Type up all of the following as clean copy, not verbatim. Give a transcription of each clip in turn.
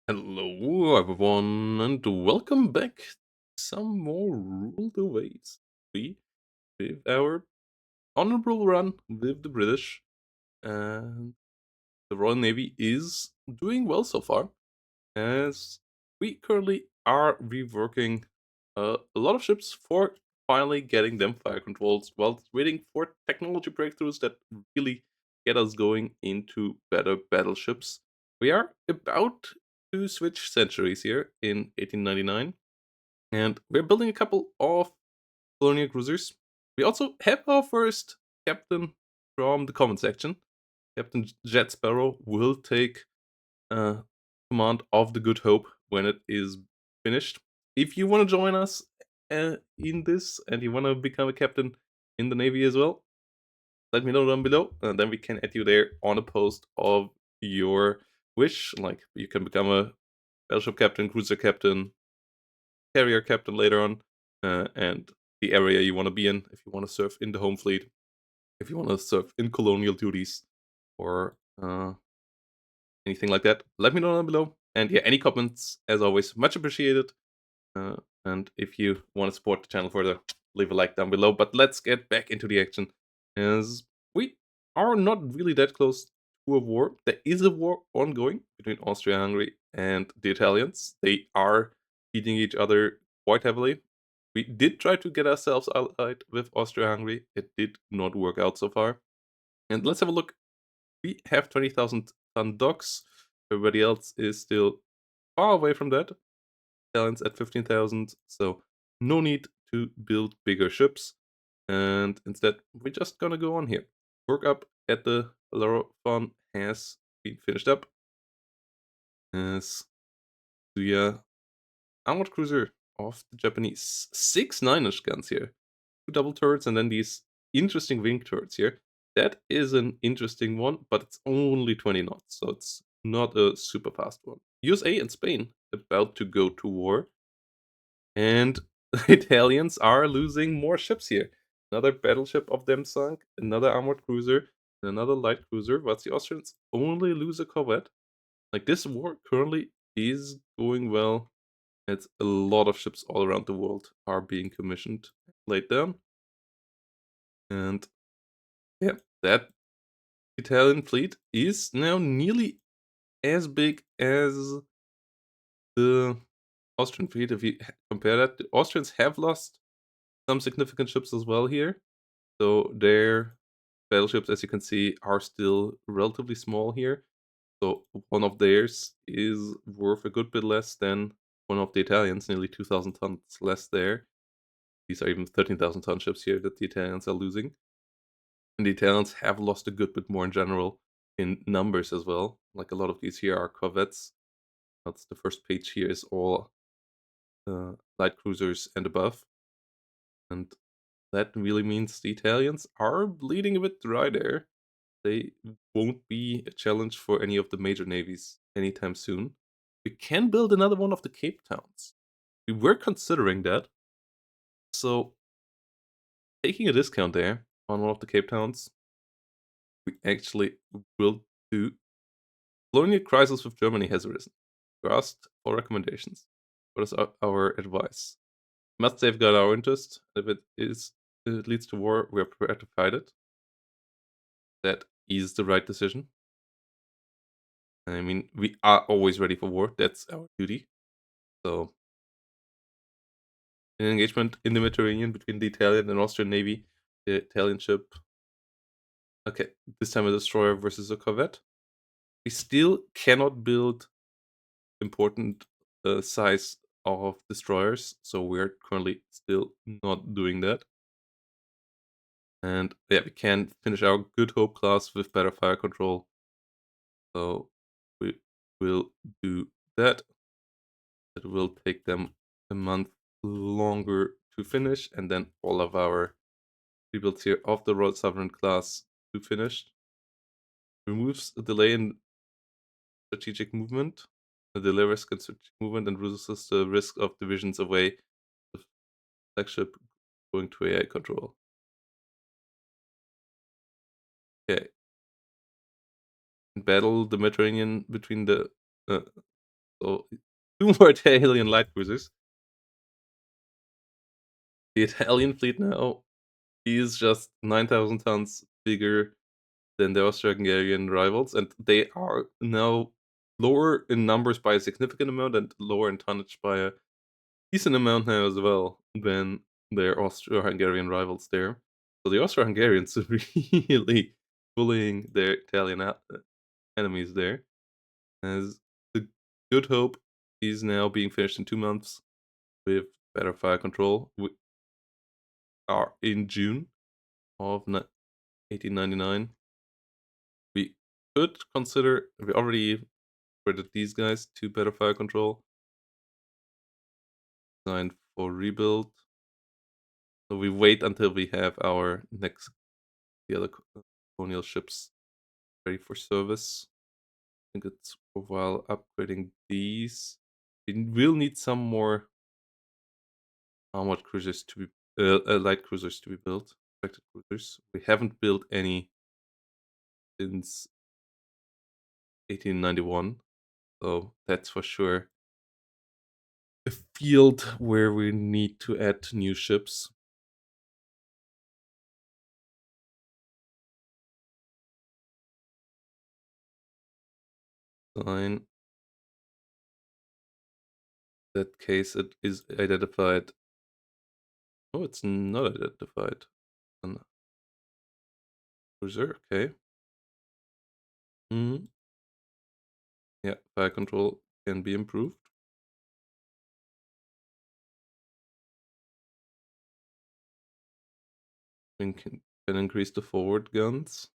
Hello, everyone, and welcome back. Some more ruled aways. We with our honorable run with the British, and the Royal Navy is doing well so far. As we currently are reworking a lot of ships for finally getting them fire controls, while waiting for technology breakthroughs that really get us going into better battleships. We are about to switch centuries here in 1899, and we're building a couple of colonial cruisers. We also have our first captain from the comment section. Captain Jet Sparrow will take uh, command of the Good Hope when it is finished. If you want to join us in this and you want to become a captain in the Navy as well, let me know down below, and then we can add you there on a post of your wish. Like you can become a battleship captain, cruiser captain, carrier captain later on, and the area you want to be in. If you want to serve in the home fleet, if you want to serve in colonial duties, or anything like that, let me know down below. And yeah, any comments, as always, much appreciated. Uh, and if you want to support the channel further, leave a like down below. But let's get back into the action, as we are not really that close to a war. There is a war ongoing between Austria-Hungary and the Italians. They are beating each other quite heavily. We did try to get ourselves allied with Austria-Hungary. It did not work out so far. And let's have a look. We have 20,000 ton docks. Everybody else is still far away from that. Italians at 15,000, so no need to build bigger ships. And instead, we're just gonna go on here. Work up at the Bellerophon has been finished up. As the armored cruiser of the Japanese. 6 9-inch guns here. Two double turrets and then these interesting wing turrets here. That is an interesting one, but it's only 20 knots, so it's not a super fast one. USA and Spain about to go to war. And the Italians are losing more ships here. Another battleship of them sunk, another armored cruiser, and another light cruiser. But the Austrians only lose a corvette. Like this war currently is going well. It's a lot of ships all around the world are being commissioned, laid down. And yeah, that Italian fleet is now nearly as big as the Austrian fleet. If you compare that, the Austrians have lost some significant ships as well here. So their battleships, as you can see, are still relatively small here. So one of theirs is worth a good bit less than one of the Italians, nearly 2,000 tons less there. These are even 13,000 ton ships here that the Italians are losing. And the Italians have lost a good bit more in general in numbers as well. Like a lot of these here are corvettes. That's the first page here is all light cruisers and above. And that really means the Italians are bleeding a bit dry there. They won't be a challenge for any of the major navies anytime soon. We can build another one of the Cape Towns. We were considering that. So, taking a discount there on one of the Cape Towns, we actually will do. Colonial crisis with Germany has arisen. We asked for recommendations. What is our advice? Must safeguard our interest. If it leads to war, we are prepared to fight it. That is the right decision. I mean, we are always ready for war. That's our duty. So, an engagement in the Mediterranean between the Italian and Austrian navy. The Italian ship. Okay, this time a destroyer versus a corvette. We still cannot build important size of destroyers, so we're currently still not doing that. And yeah, we can finish our Good Hope class with better fire control. So we will do that. It will take them a month longer to finish, and then all of our rebuilds here of the Royal Sovereign class to finish. Removes a delay in strategic movement, a delay risk in strategic movement, and reduces the risk of divisions away the flagship going to AI control. Okay. In battle, the Mediterranean between the So 2 more Italian light cruisers. The Italian fleet now is just 9,000 tons bigger than the Austro-Hungarian rivals, and they are now lower in numbers by a significant amount and lower in tonnage by a decent amount now as well than their Austro-Hungarian rivals there. So the Austro-Hungarians are really bullying their Italian enemies there, as the Good Hope is now being finished in 2 months with better fire control. We are in June of 1899. We could consider we already upgraded these guys to better fire control, designed for rebuild. So we wait until we have our next the other colonial ships ready for service. I think it's worthwhile upgrading these. We will need some more armored cruisers to be light cruisers to be built. Expected cruisers. We haven't built any since 1891, so that's for sure a field where we need to add new ships. Fine. That case, it is identified. Oh, it's not identified. An cruiser, okay. Hmm. Yeah, fire control can be improved. We can increase the forward guns.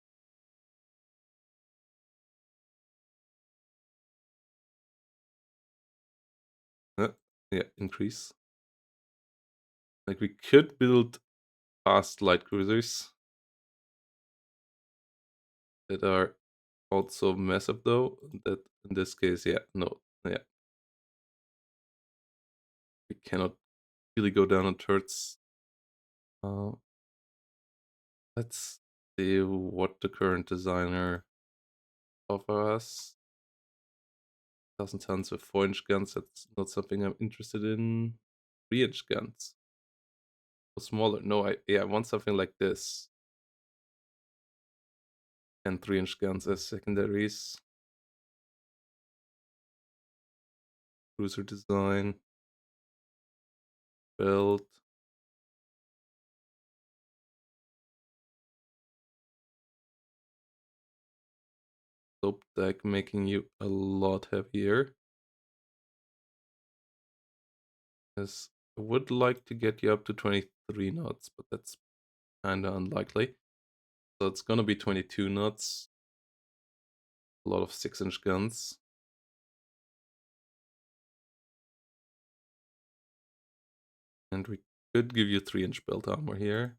Yeah, increase. Like we could build fast light cruisers that are also massive though. That in this case, yeah, no, yeah. We cannot really go down on turrets. Uh, let's see what the current designer offer us. 1,000 tons with 4-inch guns. That's not something I'm interested in. 3-inch guns. Or smaller. No, I want something like this. And 3-inch guns as secondaries. Cruiser design. Build. Slope deck making you a lot heavier. Yes, I would like to get you up to 23 knots, but that's kinda unlikely. So it's gonna be 22 knots. A lot of 6-inch guns. And we could give you 3-inch belt armor here.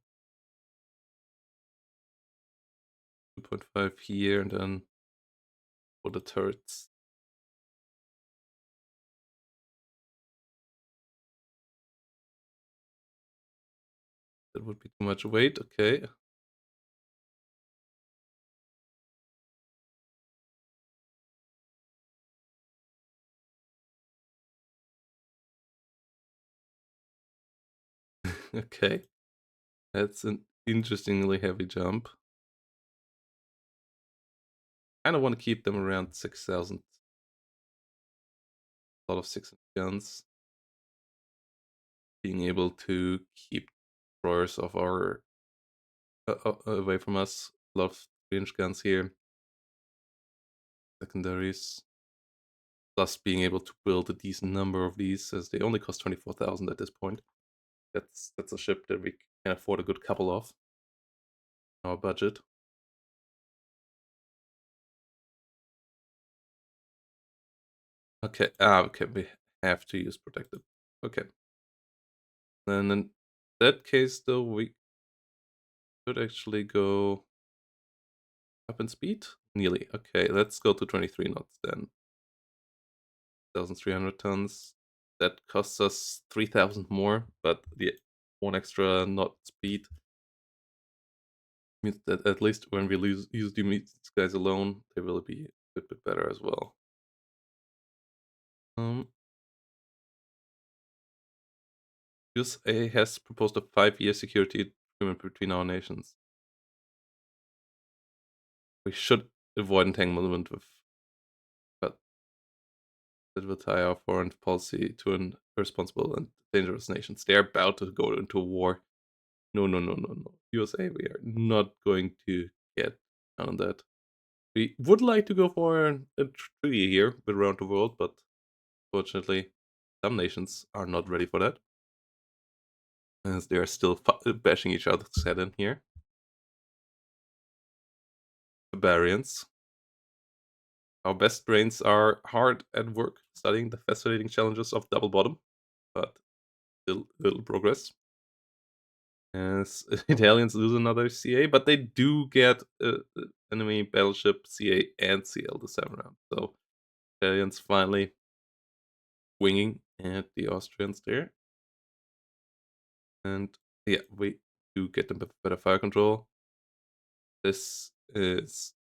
2.5 here, and then for the turrets. That would be too much weight, okay. Okay. That's an interestingly heavy jump. Kinda wanna keep them around 6,000. A lot of 6-inch guns. Being able to keep destroyers of our away from us. A lot of 3-inch guns here. Secondaries. Plus being able to build a decent number of these, as they only cost 24,000 at this point. That's a ship that we can afford a good couple of. Our budget. Okay, okay, we have to use protected. Okay. Then in that case, though, we could actually go up in speed? Nearly. Okay, let's go to 23 knots then. 1,300 tons. That costs us 3,000 more, but the 1 extra knot speed means that at least when we use these guys alone, they will be a bit better as well. Um, USA has proposed a 5-year security agreement between our nations. We should avoid entanglement with, but that will tie our foreign policy to an irresponsible and dangerous nations. They're about to go into war. No, no, no, no, no. USA, we are not going to get on that. We would like to go for a treaty here around the world, but fortunately, some nations are not ready for that, as they are still bashing each other's head in here. Barbarians. Our best brains are hard at work studying the fascinating challenges of double bottom, but still little progress. As Italians lose another CA, but they do get enemy battleship CA and CL this time around. So Italians finally winging at the Austrians there. And yeah, we do get them better fire control. This is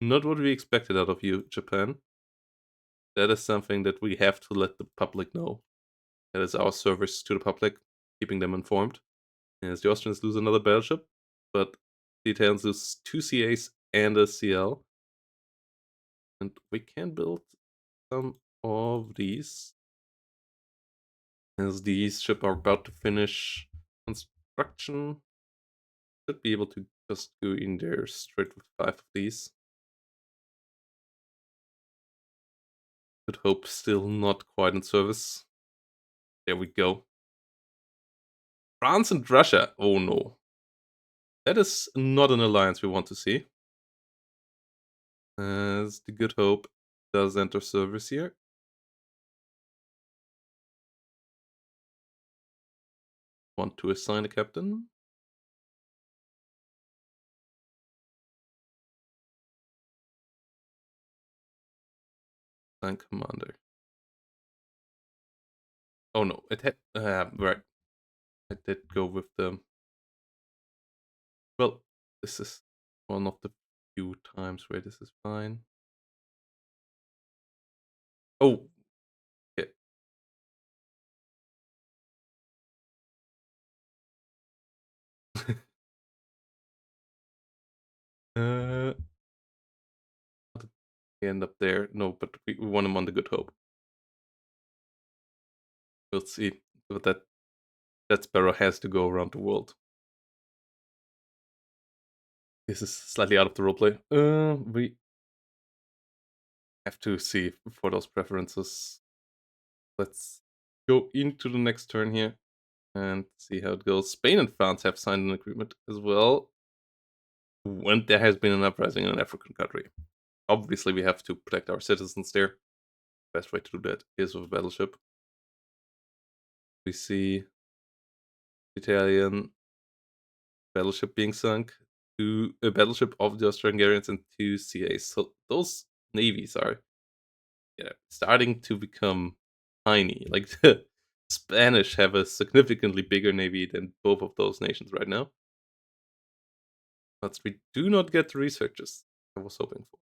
not what we expected out of you, Japan. That is something that we have to let the public know. That is our service to the public, keeping them informed. As the Austrians lose another battleship, but the Italians lose 2 CAs and a CL. And we can build some of these. As these ships are about to finish construction, should be able to just go in there straight with 5 of these. Good Hope still not quite in service. There we go. France and Russia. Oh no. That is not an alliance we want to see. As the Good Hope does enter service here. Want to assign a captain? Assign commander. Oh no, it had right. I did go with the. Well, this is one of the few times where this is fine. Oh, yeah. uh, how did we end up there? No, but we want him on the Good Hope. We'll see. But that sparrow has to go around the world. This is slightly out of the roleplay. We have to see for those preferences. Let's go into the next turn here and see how it goes. Spain and France have signed an agreement as well. When there has been an uprising in an African country. Obviously, we have to protect our citizens there. Best way to do that is with a battleship. We see Italian battleship being sunk, to a battleship of the Austro-Hungarians and 2 CAs. So those navies are starting to become tiny. Like the Spanish have a significantly bigger navy than both of those nations right now. But we do not get the researchers I was hoping for.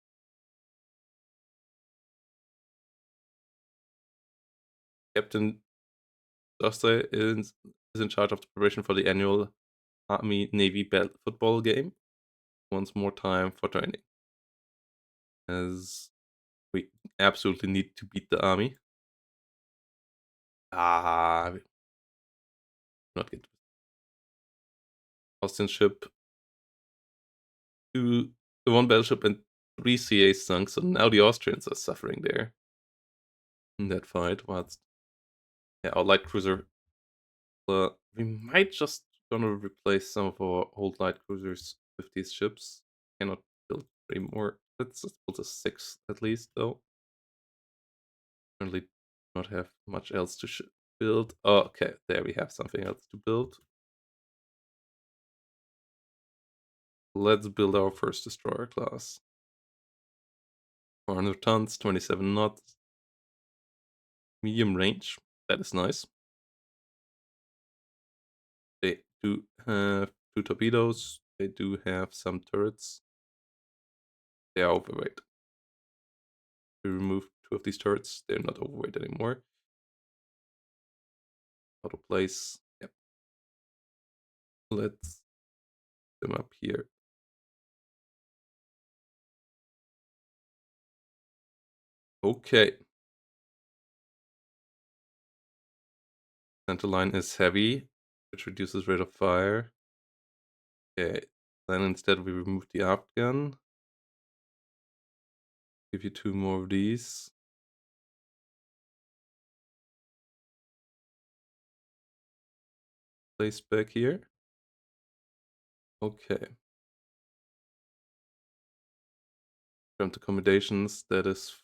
Captain Doste is in charge of the preparation for the annual Army Navy football game. Once more time for training. As we absolutely need to beat the army. Not get Austrian ship. 1 battleship and 3 CAs sunk, so now the Austrians are suffering there. In that fight, whilst our light cruiser. We might just gonna replace some of our old light cruisers with these ships. Cannot build 3 more. Let's just build a 6 at least, though. Currently not have much else to build. Oh, okay, there we have something else to build. Let's build our first destroyer class. 400 tons, 27 knots. Medium range. That is nice. They do have 2 torpedoes. They do have some turrets. They are overweight. We remove 2 of these turrets. They're not overweight anymore. Auto place. Yep. Let's put them up here. Okay. Center line is heavy, which reduces rate of fire. Okay. Then instead we remove the aft gun. Give you 2 more of these. Place back here. Okay. Cramped accommodations, that is...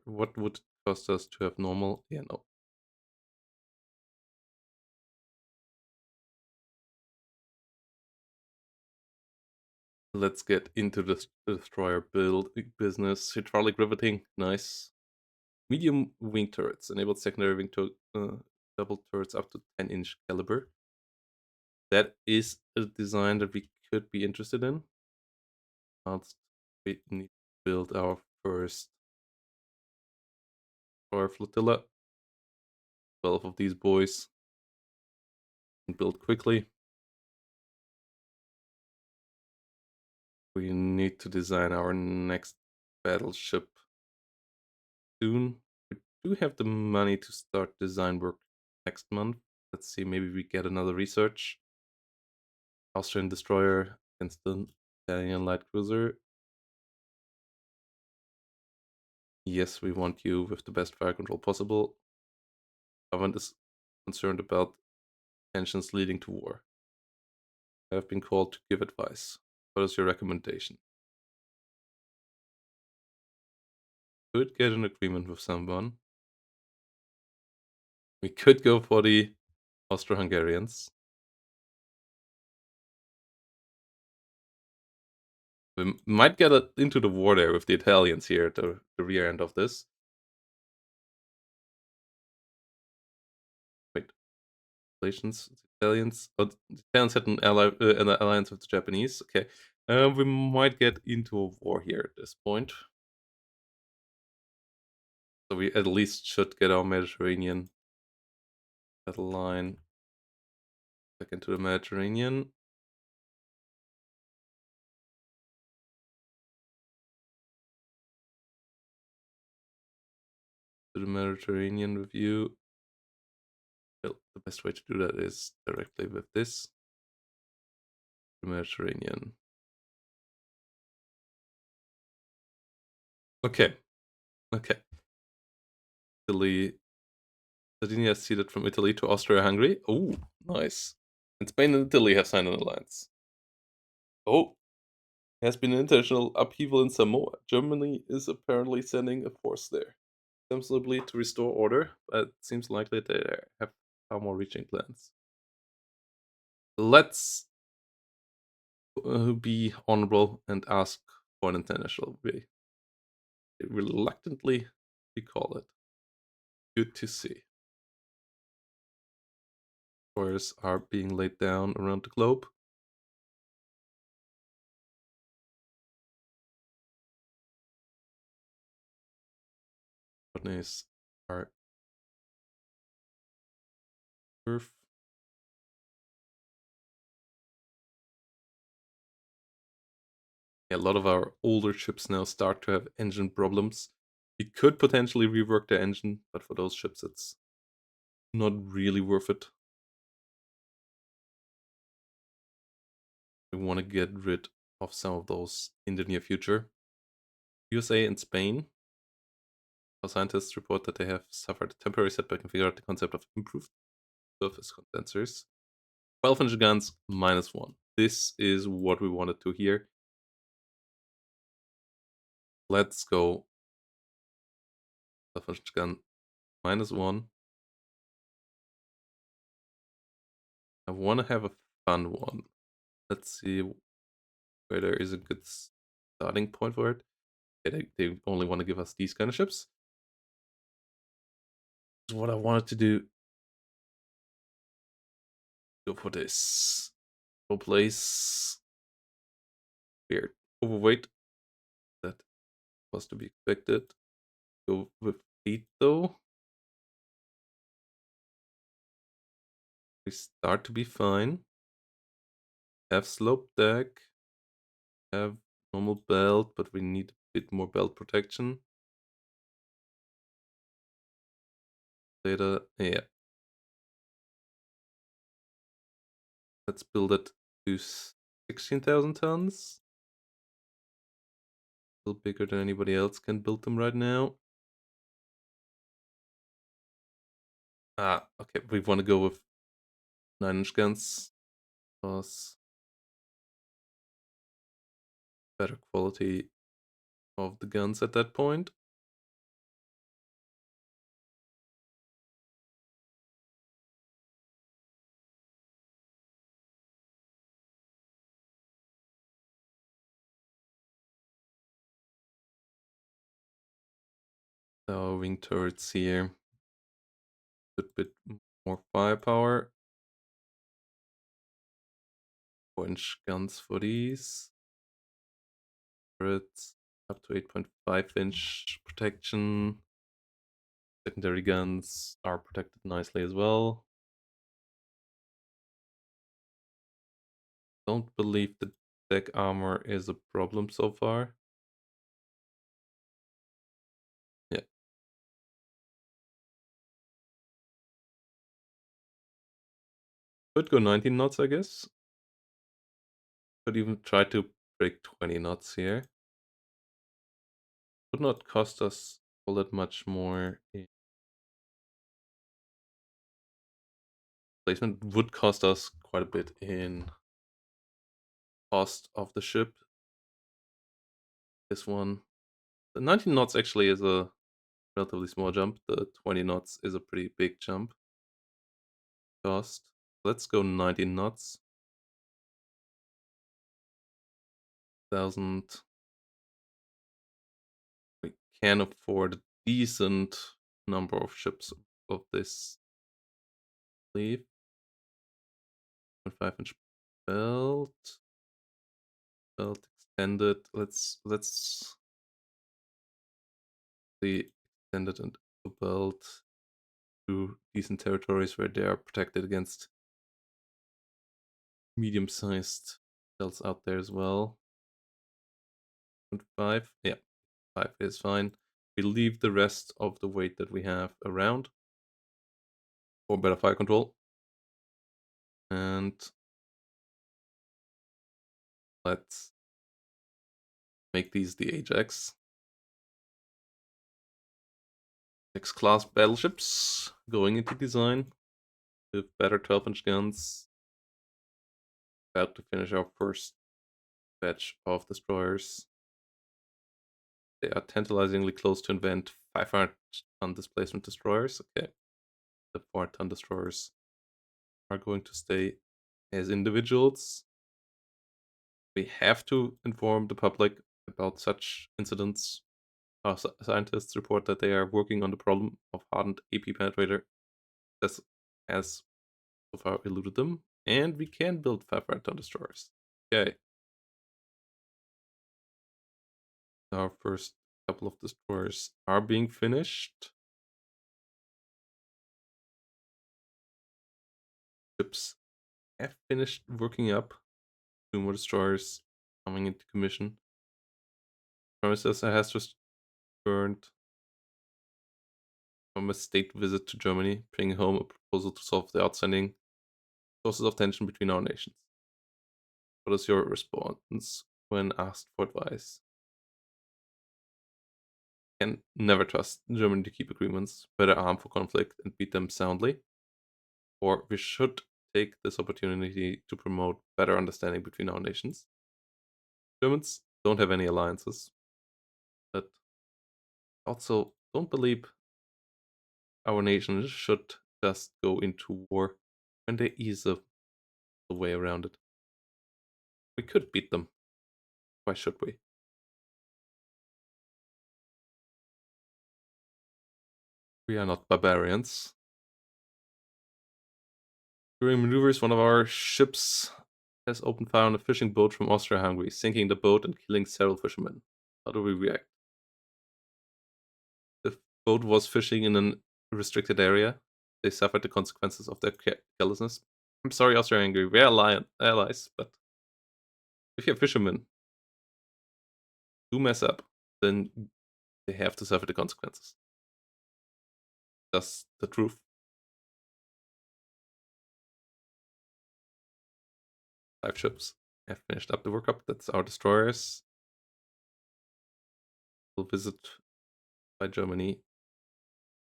What would it cost us to have normal? Yeah, no. Let's get into the destroyer build business. Hydraulic riveting, nice. Medium wing turrets, enabled secondary wing double turrets up to 10-inch caliber. That is a design that we could be interested in. We need to build our first destroyer flotilla. 12 of these boys. And build quickly. We need to design our next battleship soon. We do have the money to start design work next month. Let's see, maybe we get another research. Austrian destroyer against the Italian light cruiser. Yes, we want you with the best fire control possible. Government is concerned about tensions leading to war. I have been called to give advice. What is your recommendation? Could get an agreement with someone. We could go for the Austro-Hungarians. We might get into the war there with the Italians here at the rear end of this. Wait, relations, Italians. Oh, the Italians had an alliance with the Japanese. Okay, we might get into a war here at this point. So we at least should get our Mediterranean battle line back into the Mediterranean. To the Mediterranean with you. Well, the best way to do that is directly with this. The Mediterranean. Okay. Okay. Italy. Sardinia ceded from Italy to Austria-Hungary. Oh, nice. And Spain and Italy have signed an alliance. Oh, there has been an international upheaval in Samoa. Germany is apparently sending a force there, ostensibly to restore order, but it seems likely they have far more reaching plans. Let's be honorable and ask for an international way. Reluctantly, we call it. Good to see. Destroyers are being laid down around the globe. Partners are Earth. Yeah, a lot of our older ships now start to have engine problems. We could potentially rework the engine, but for those ships it's not really worth it. We want to get rid of some of those in the near future. USA and Spain. Our scientists report that they have suffered a temporary setback and figured out the concept of improved surface condensers. 12-inch guns, -1. This is what we wanted to hear. Let's go. 12-inch gun, -1. I want to have a fun one. Let's see where there is a good starting point for it. Yeah, they only want to give us these kind of ships. That's what I wanted to do. Go for this. Go place. Weird. Overweight. That was to be expected. Go with 8 though. We start to be fine. Have slope deck. Have normal belt, but we need a bit more belt protection. Later, yeah. Let's build it to 16,000 tons. Still bigger than anybody else can build them right now. Okay, we want to go with 9-inch guns. Plus better quality of the guns at that point. So wing turrets here. A bit more firepower. 4-inch guns for these. Turrets up to 8.5-inch protection. Secondary guns are protected nicely as well. Don't believe the deck armor is a problem so far. Yeah. Could go 19 knots, I guess. Could even try to break 20 knots here. Would not cost us all that much more. Placement would cost us quite a bit in cost of the ship. This one. The 19 knots actually is a relatively small jump. The 20 knots is a pretty big jump. Cost. Let's go 19 knots. 1,000. We can afford a decent number of ships of this sleeve. 5-inch belt. Belt extended. Let's see extended and belt to decent territories where they are protected against medium-sized cells out there as well. 5, yeah, 5 is fine. We leave the rest of the weight that we have around for better fire control. And let's make these the Ajax. X-class battleships going into design with better 12-inch guns. About to finish our first batch of destroyers. They are tantalizingly close to invent 500-ton displacement destroyers. Okay, the 4-ton destroyers are going to stay as individuals. We have to inform the public about such incidents. Our scientists report that they are working on the problem of hardened AP penetrator. This has so far eluded them, and we can build 500-ton destroyers. Okay. Our first couple of destroyers are being finished. Ships have finished working up. 2 more destroyers coming into commission. Promises has just returned from a state visit to Germany, bringing home a proposal to solve the outstanding sources of tension between our nations. What is your response when asked for advice? Can never trust Germany to keep agreements, better arm for conflict and beat them soundly. Or we should take this opportunity to promote better understanding between our nations. Germans don't have any alliances, but also don't believe our nations should just go into war when there is a way around it. We could beat them. Why should we? We are not barbarians. During maneuvers, one of our ships has opened fire on a fishing boat from Austria-Hungary, sinking the boat and killing several fishermen. How do we react? The boat was fishing in a restricted area. They suffered the consequences of their carelessness. I'm sorry, Austria-Hungary. We're allies, but if you're fishermen do mess up, then they have to suffer the consequences. That's the truth. Five ships have finished up the World Cup. That's our destroyers. We'll visit by Germany.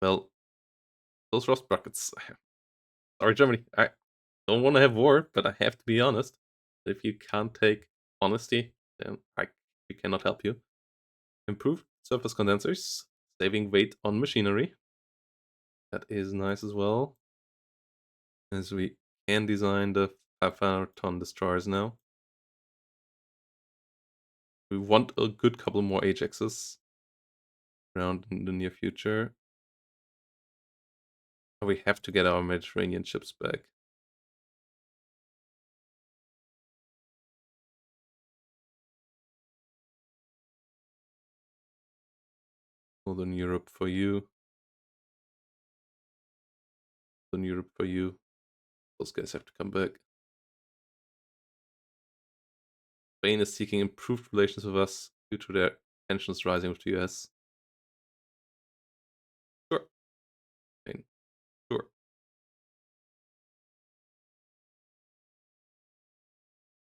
Well, those rust buckets. Sorry, Germany. I don't want to have war, but I have to be honest. If you can't take honesty, then we cannot help you. Improve surface condensers, saving weight on machinery. That is nice as well. As we can design the 500-ton destroyers now. We want a good couple more Ajaxes around in the near future. We have to get our Mediterranean ships back. Northern Europe for you. Northern Europe for you. Those guys have to come back. Spain is seeking improved relations with us due to their tensions rising with the US. Sure. Spain. Sure.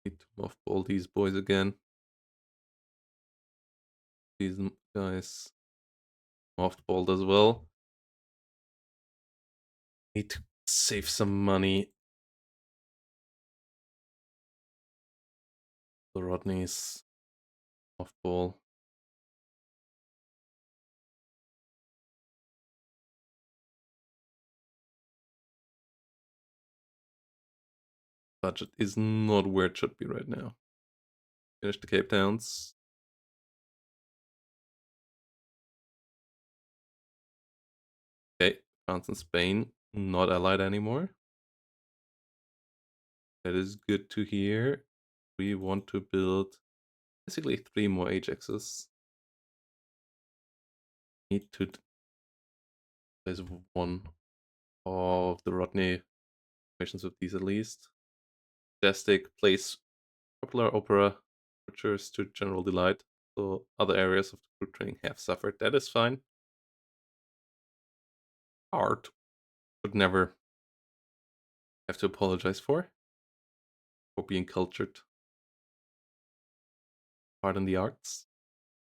Need to mothball these boys again. These guys mothballed as well. Need to save some money. The Rodneys mothball. Budget is not where it should be right now. Finish the Cape Towns. Okay, France and Spain not allied anymore. That is good to hear. We want to build basically 3 more Ajaxes. Need to place one of the Rodney missions with these at least. Fantastic. Place popular opera overtures to general delight. So other areas of the crew training have suffered. That is fine. Art would never have to apologize for being cultured. Art in the arts.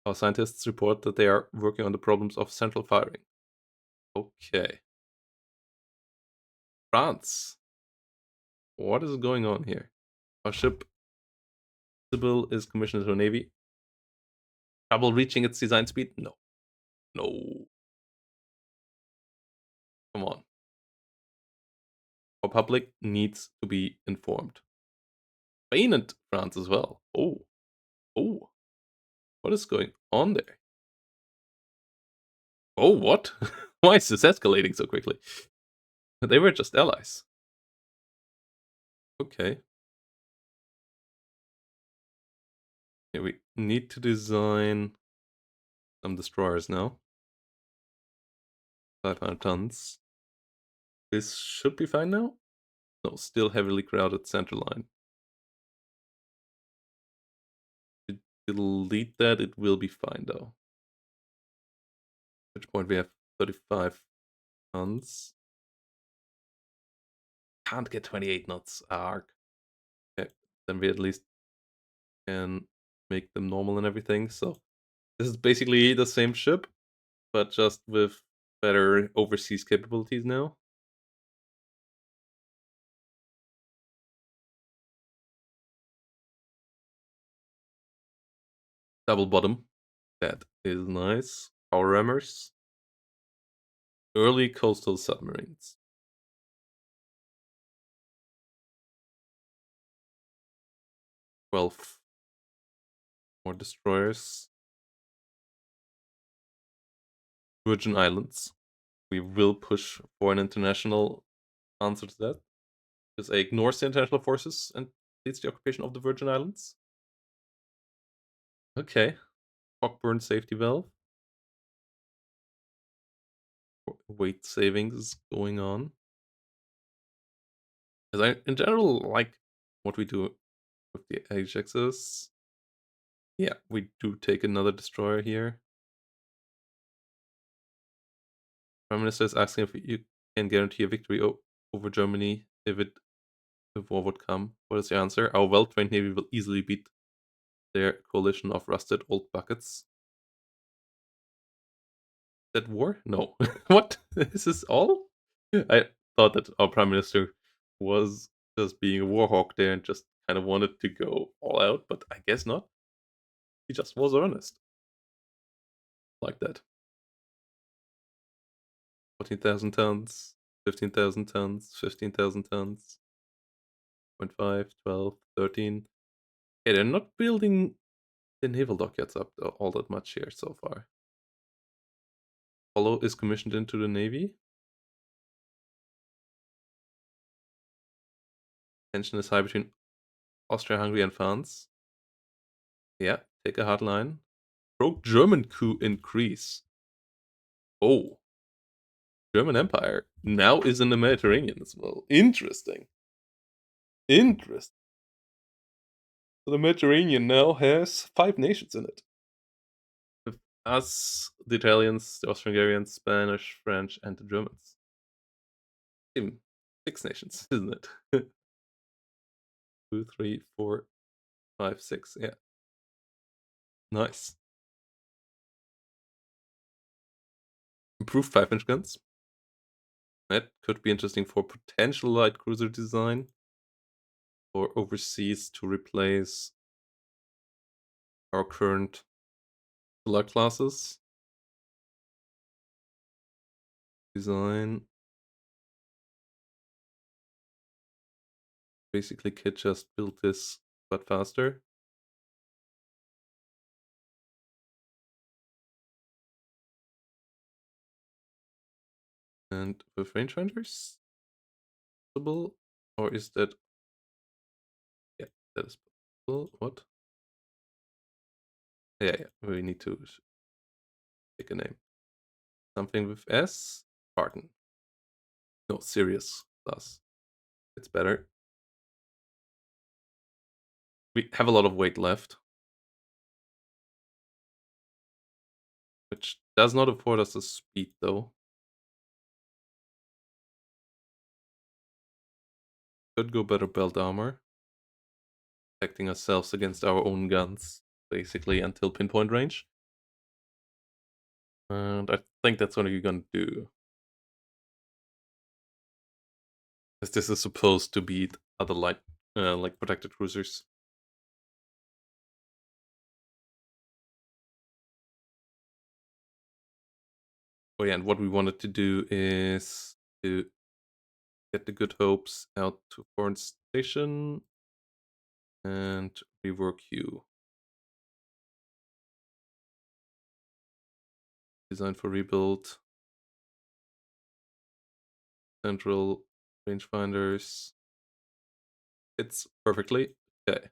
Our scientists report that they are working on the problems of central firing. Okay. France. What is going on here? Our ship Sybil is commissioned to a navy. Trouble reaching its design speed? No. No. Come on. Our public needs to be informed. Spain and France as well. Oh. Oh. What is going on there? Oh, what? Why is this escalating so quickly? They were just allies. Okay. Yeah, we need to design some destroyers now. 500 tons. This should be fine now? No, still heavily crowded center line. Delete that, it will be fine though. At which point we have 35 tons. Can't get 28 knots. Arc. Okay, then we at least can make them normal and everything. So this is basically the same ship, but just with better overseas capabilities now. Double bottom. That is nice. Power rammers. Early coastal submarines. 12 more destroyers. Virgin Islands. We will push for an international answer to that. Because it ignores the international forces and leads the occupation of the Virgin Islands. Okay. Cockburn safety valve. weight savings going on. As I, in general, like what we do with the Ajaxes. Yeah, we do take another destroyer here. Prime Minister is asking if you can guarantee a victory over Germany if war would come. What is the answer? Our well-trained navy will easily beat their coalition of rusted old buckets. That war? No. What? Is this all? I thought that our prime minister was just being a war hawk there and just kind of wanted to go all out, but I guess not. He just was earnest. Like that. 14,000 tons, 15,000 tons, 15,000 tons, 0.5, 12, 13. Yeah, they're not building the naval dockyards up all that much here so far. Apollo is commissioned into the navy. Tension is high between Austria-Hungary and France. Yeah, take a hard line. Pro-German coup increase. Oh, German Empire now is in the Mediterranean as well. Interesting. Interesting. So the Mediterranean now has 5 nations in it. With us, the Italians, the Austro-Hungarians, Spanish, French, and the Germans. Even 6 nations, isn't it? 2, 3, 4, 5, 6. Yeah. Nice. Improved 5-inch guns. That could be interesting for potential light cruiser design or overseas to replace our current filler classes. Design. Basically, Kit just built this but faster. And with rangefinders? Possible? Or is that... Yeah, that is possible. What? Yeah, we need to pick a name. Something with S? Spartan. No, Sirius plus. It's better. We have a lot of weight left. Which does not afford us the speed, though. Could go better belt armor. Protecting ourselves against our own guns, basically, until pinpoint range. And I think that's what you're gonna do. Because this is supposed to beat other light, like protected cruisers. Oh yeah, and what we wanted to do is to get the Good Hopes out to Foreign Station and rework you. Design for rebuild. Central rangefinders. It's perfectly okay.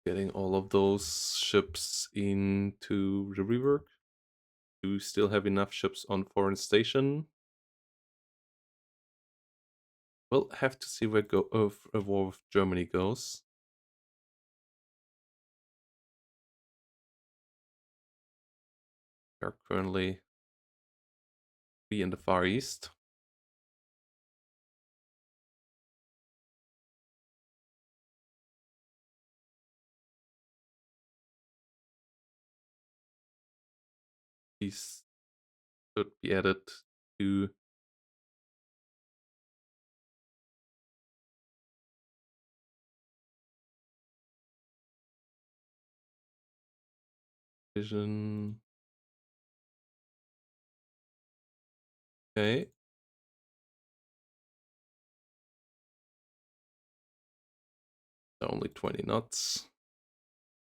Getting all of those ships into the rework. Do still have enough ships on Foreign Station? We'll have to see where a war with Germany goes. We are currently in the Far East. These should be added to vision. Okay. Only 20 knots.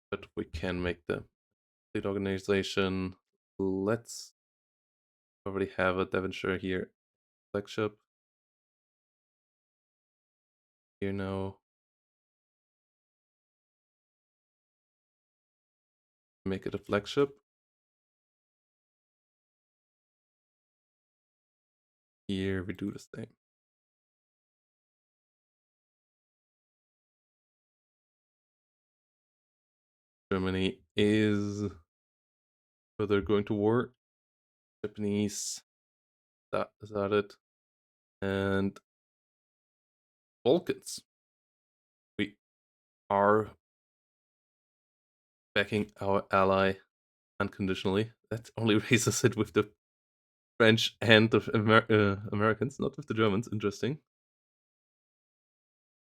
But we can make the fleet organization. Let's already have a Devonshire here. Flagship. Here now. Make it a flagship. Here we do the same. Germany is further going to war. Japanese, is that it? And Balkans. We are backing our ally unconditionally. That only raises it with the French and the Americans, not with the Germans. Interesting.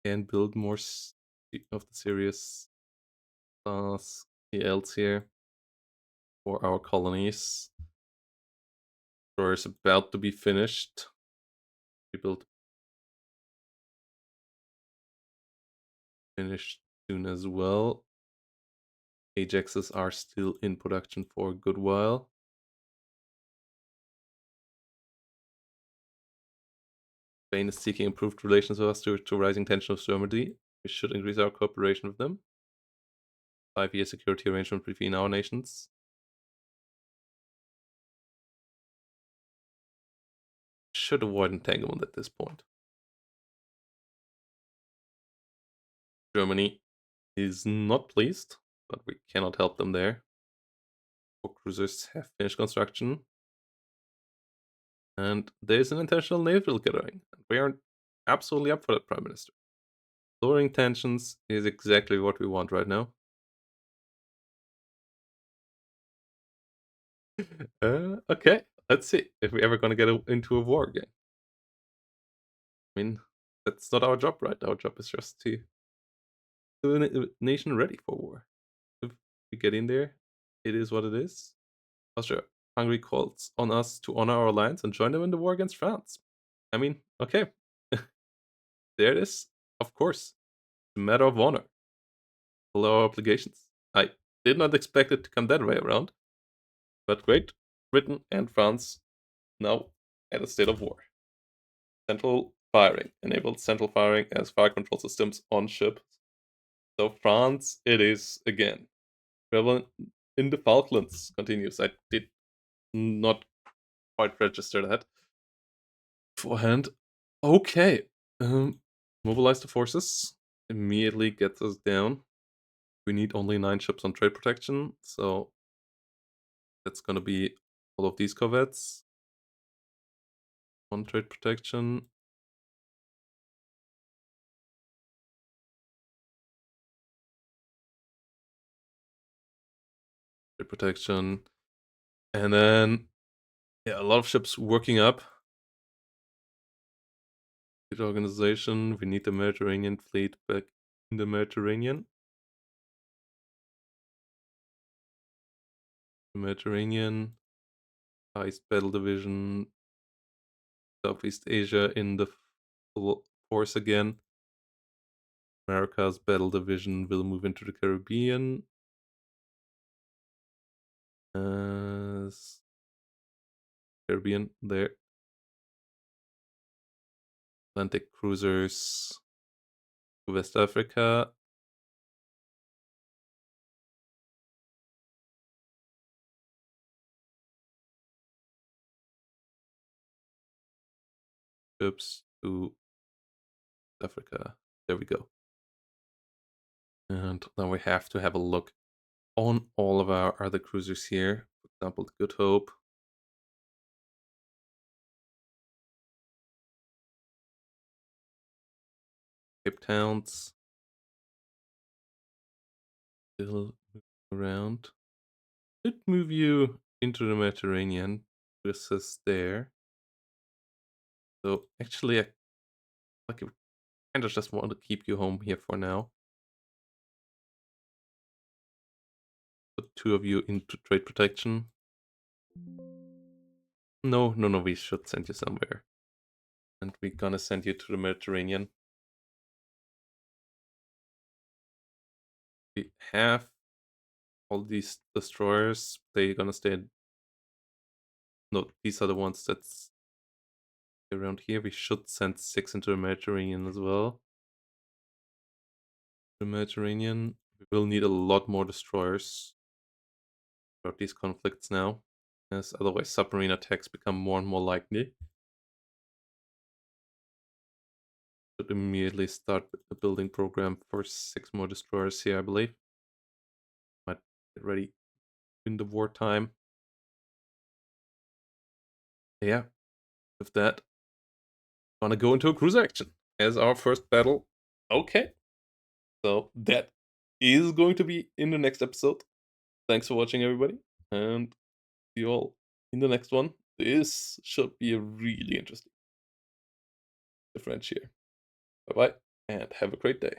And build more of the serious ELs here for our colonies. Or is about to be finished. Rebuild finished soon as well. Ajaxes are still in production for a good while. Spain is seeking improved relations with us due to rising tension of Germany. We should increase our cooperation with them. 5-year security arrangement between our nations. Should avoid entanglement at this point. Germany is not pleased, but we cannot help them there. Four cruisers have finished construction. And there's an intentional naval gathering. We are absolutely up for that, Prime Minister. Lowering tensions is exactly what we want right now. Okay, let's see if we're ever going to get into a war again. I mean, that's not our job, right? Our job is just to do a nation ready for war. If we get in there, it is what it is. Austria, Hungary calls on us to honor our alliance and join them in the war against France. I mean, okay. There it is. Of course. It's a matter of honor. Follow our obligations. I did not expect it to come that way around. But Great Britain and France now at a state of war. Central firing. Enabled central firing as fire control systems on ships. So France it is again. Travel in the Falklands continues. I did not quite register that beforehand. Okay. Mobilize the forces. Immediately gets us down. We need only 9 ships on trade protection, so that's gonna be all of these corvettes on trade protection. Trade protection. And then yeah, a lot of ships working up. Fleet organization. We need the Mediterranean fleet back in the Mediterranean. The Mediterranean. Ice Battle Division. Southeast Asia in the full force again. America's Battle Division will move into the Caribbean. Caribbean there. Atlantic cruisers to West Africa. Ships to Africa. There we go. And now we have to have a look on all of our other cruisers here. For example, the Good Hope. Cape Towns. Still around. Should move you into the Mediterranean to assist there. So actually, I kind of just want to keep you home here for now. Put 2 of you into trade protection. No, we should send you somewhere. And we're gonna send you to the Mediterranean. We have all these destroyers. They're gonna stay. No, these are the ones that's around here. We should send 6 into the Mediterranean as well. The Mediterranean. We will need a lot more destroyers. about these conflicts now, as otherwise submarine attacks become more and more likely. Should immediately start the building program for 6 more destroyers here, I believe. Might get ready in the wartime. Yeah, with that, gonna go into a cruiser action as our first battle. Okay, so that is going to be in the next episode. Thanks for watching, everybody, and see you all in the next one. This should be a really interesting differentiator. Bye bye, and have a great day.